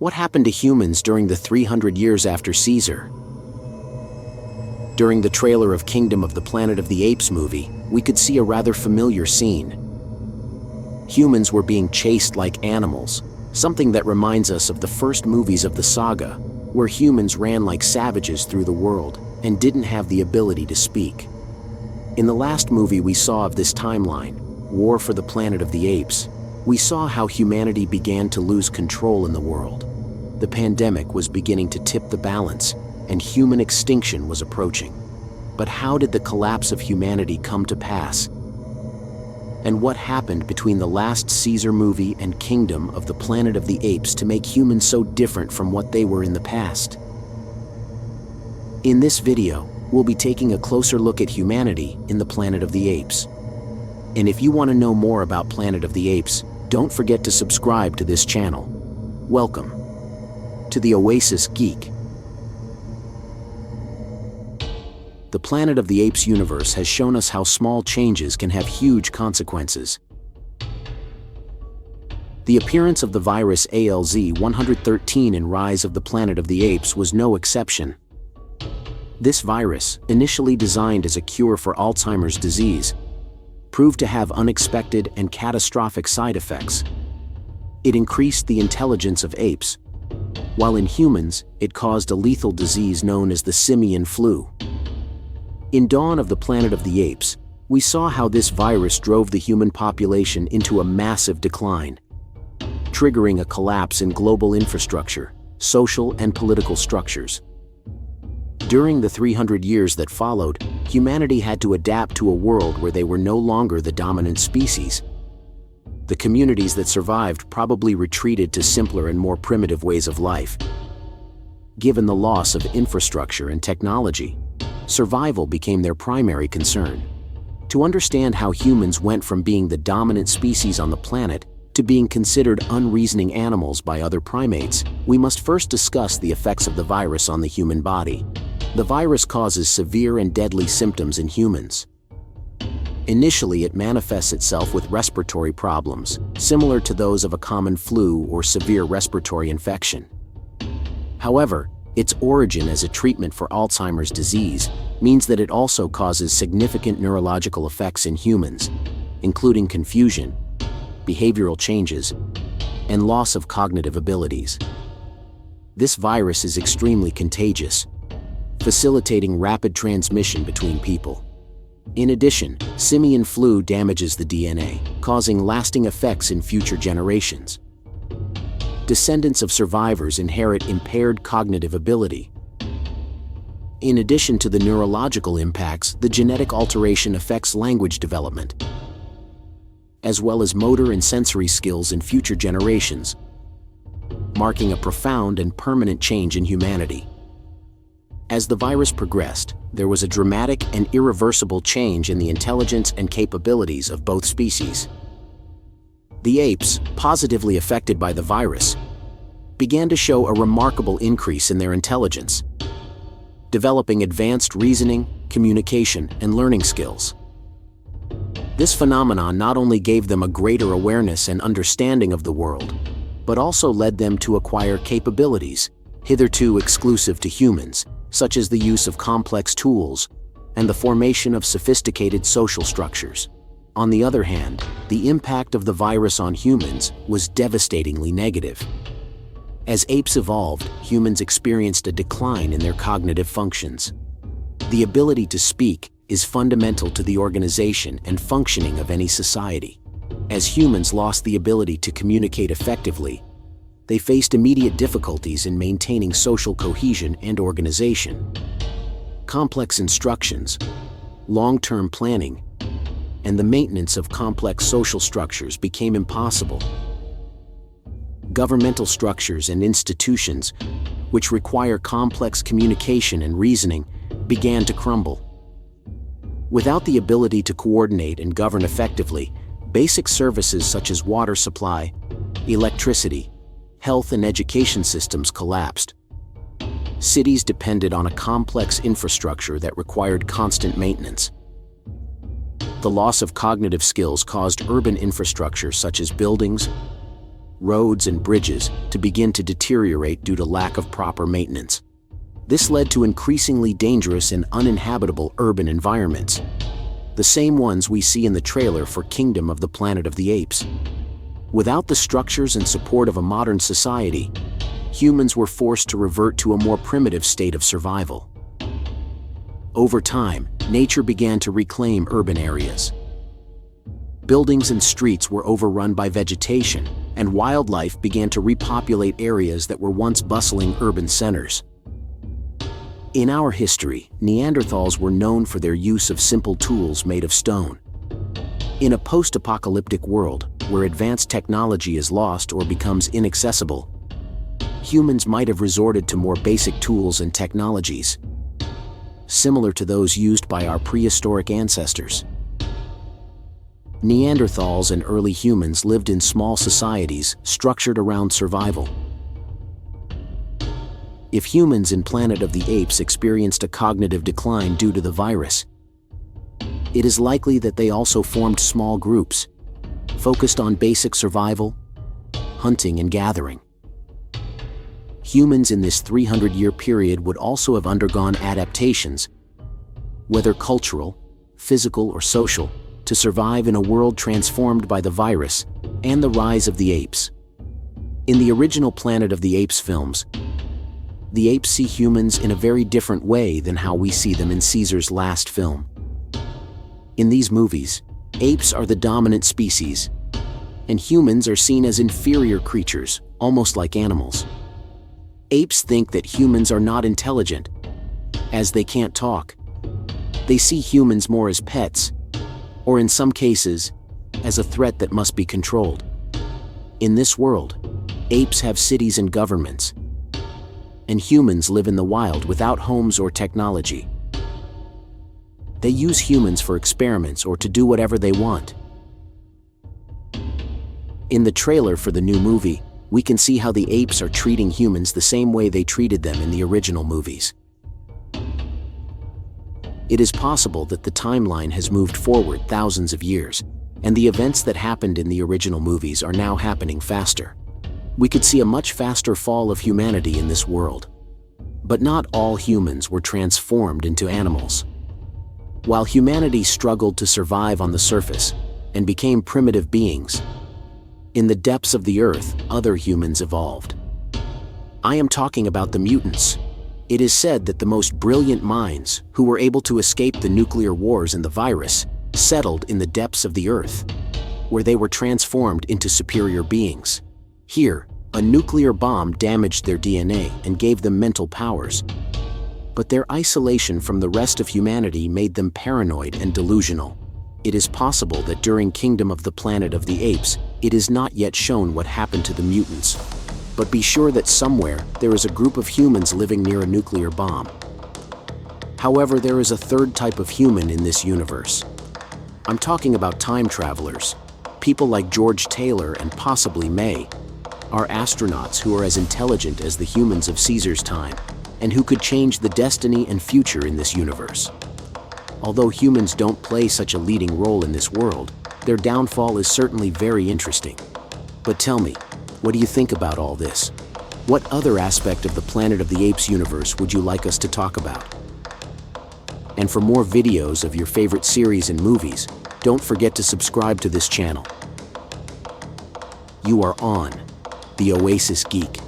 What happened to humans during the 300 years after Caesar? During the trailer of Kingdom of the Planet of the Apes movie, we could see a rather familiar scene. Humans were being chased like animals, something that reminds us of the first movies of the saga, where humans ran like savages through the world and didn't have the ability to speak. In the last movie we saw of this timeline, War for the Planet of the Apes, we saw how humanity began to lose control in the world. The pandemic was beginning to tip the balance, and human extinction was approaching. But how did the collapse of humanity come to pass? And what happened between the last Caesar movie and Kingdom of the Planet of the Apes to make humans so different from what they were in the past? In this video, we'll be taking a closer look at humanity in the Planet of the Apes. And if you want to know more about Planet of the Apes, don't forget to subscribe to this channel. Welcome to the Oasis Geek. The Planet of the Apes universe has shown us how small changes can have huge consequences. The appearance of the virus ALZ-113 in Rise of the Planet of the Apes was no exception. This virus, initially designed as a cure for Alzheimer's disease, proved to have unexpected and catastrophic side effects. It increased the intelligence of apes, while in humans, it caused a lethal disease known as the simian flu. In Dawn of the Planet of the Apes, we saw how this virus drove the human population into a massive decline, triggering a collapse in global infrastructure, social and political structures. During the 300 years that followed, humanity had to adapt to a world where they were no longer the dominant species. The communities that survived probably retreated to simpler and more primitive ways of life. Given the loss of infrastructure and technology, survival became their primary concern. To understand how humans went from being the dominant species on the planet to being considered unreasoning animals by other primates, we must first discuss the effects of the virus on the human body. The virus causes severe and deadly symptoms in humans. Initially, it manifests itself with respiratory problems, similar to those of a common flu or severe respiratory infection. However, its origin as a treatment for Alzheimer's disease means that it also causes significant neurological effects in humans, including confusion, behavioral changes, and loss of cognitive abilities. This virus is extremely contagious, facilitating rapid transmission between people. In addition, simian flu damages the DNA, causing lasting effects in future generations. Descendants of survivors inherit impaired cognitive ability. In addition to the neurological impacts, the genetic alteration affects language development, as well as motor and sensory skills in future generations, marking a profound and permanent change in humanity. As the virus progressed, there was a dramatic and irreversible change in the intelligence and capabilities of both species. The apes, positively affected by the virus, began to show a remarkable increase in their intelligence, developing advanced reasoning, communication, and learning skills. This phenomenon not only gave them a greater awareness and understanding of the world, but also led them to acquire capabilities hitherto exclusive to humans, such as the use of complex tools and the formation of sophisticated social structures. On the other hand, the impact of the virus on humans was devastatingly negative. As apes evolved, humans experienced a decline in their cognitive functions. The ability to speak is fundamental to the organization and functioning of any society. As humans lost the ability to communicate effectively, they faced immediate difficulties in maintaining social cohesion and organization. Complex instructions, long-term planning, and the maintenance of complex social structures became impossible. Governmental structures and institutions, which require complex communication and reasoning, began to crumble. Without the ability to coordinate and govern effectively, basic services such as water supply, electricity, health and education systems collapsed. Cities depended on a complex infrastructure that required constant maintenance. The loss of cognitive skills caused urban infrastructure such as buildings, roads, and bridges to begin to deteriorate due to lack of proper maintenance. This led to increasingly dangerous and uninhabitable urban environments, the same ones we see in the trailer for Kingdom of the Planet of the Apes. Without the structures and support of a modern society, humans were forced to revert to a more primitive state of survival. Over time, nature began to reclaim urban areas. Buildings and streets were overrun by vegetation, and wildlife began to repopulate areas that were once bustling urban centers. In our history, Neanderthals were known for their use of simple tools made of stone. In a post-apocalyptic world, where advanced technology is lost or becomes inaccessible, humans might have resorted to more basic tools and technologies, similar to those used by our prehistoric ancestors. Neanderthals and early humans lived in small societies structured around survival. If humans in Planet of the Apes experienced a cognitive decline due to the virus, it is likely that they also formed small groups, focused on basic survival, hunting and gathering. Humans in this 300-year period would also have undergone adaptations, whether cultural, physical, or social, to survive in a world transformed by the virus and the rise of the apes. In the original Planet of the Apes films, the apes see humans in a very different way than how we see them in Caesar's last film. In these movies, apes are the dominant species, and humans are seen as inferior creatures, almost like animals. Apes think that humans are not intelligent, as they can't talk. They see humans more as pets, or in some cases, as a threat that must be controlled. In this world, apes have cities and governments, and humans live in the wild without homes or technology. They use humans for experiments or to do whatever they want. In the trailer for the new movie, we can see how the apes are treating humans the same way they treated them in the original movies. It is possible that the timeline has moved forward thousands of years, and the events that happened in the original movies are now happening faster. We could see a much faster fall of humanity in this world. But not all humans were transformed into animals. While humanity struggled to survive on the surface and became primitive beings, in the depths of the earth, other humans evolved. I am talking about the mutants. It is said that the most brilliant minds, who were able to escape the nuclear wars and the virus, settled in the depths of the earth, where they were transformed into superior beings. Here, a nuclear bomb damaged their DNA and gave them mental powers. But their isolation from the rest of humanity made them paranoid and delusional. It is possible that during Kingdom of the Planet of the Apes, it is not yet shown what happened to the mutants. But be sure that somewhere there is a group of humans living near a nuclear bomb. However, there is a third type of human in this universe. I'm talking about time travelers. People like George Taylor and possibly May are astronauts who are as intelligent as the humans of Caesar's time, and who could change the destiny and future in this universe. Although humans don't play such a leading role in this world, their downfall is certainly very interesting. But tell me, what do you think about all this? What other aspect of the Planet of the Apes universe would you like us to talk about? And for more videos of your favorite series and movies, don't forget to subscribe to this channel. You are on The Oasis Geek.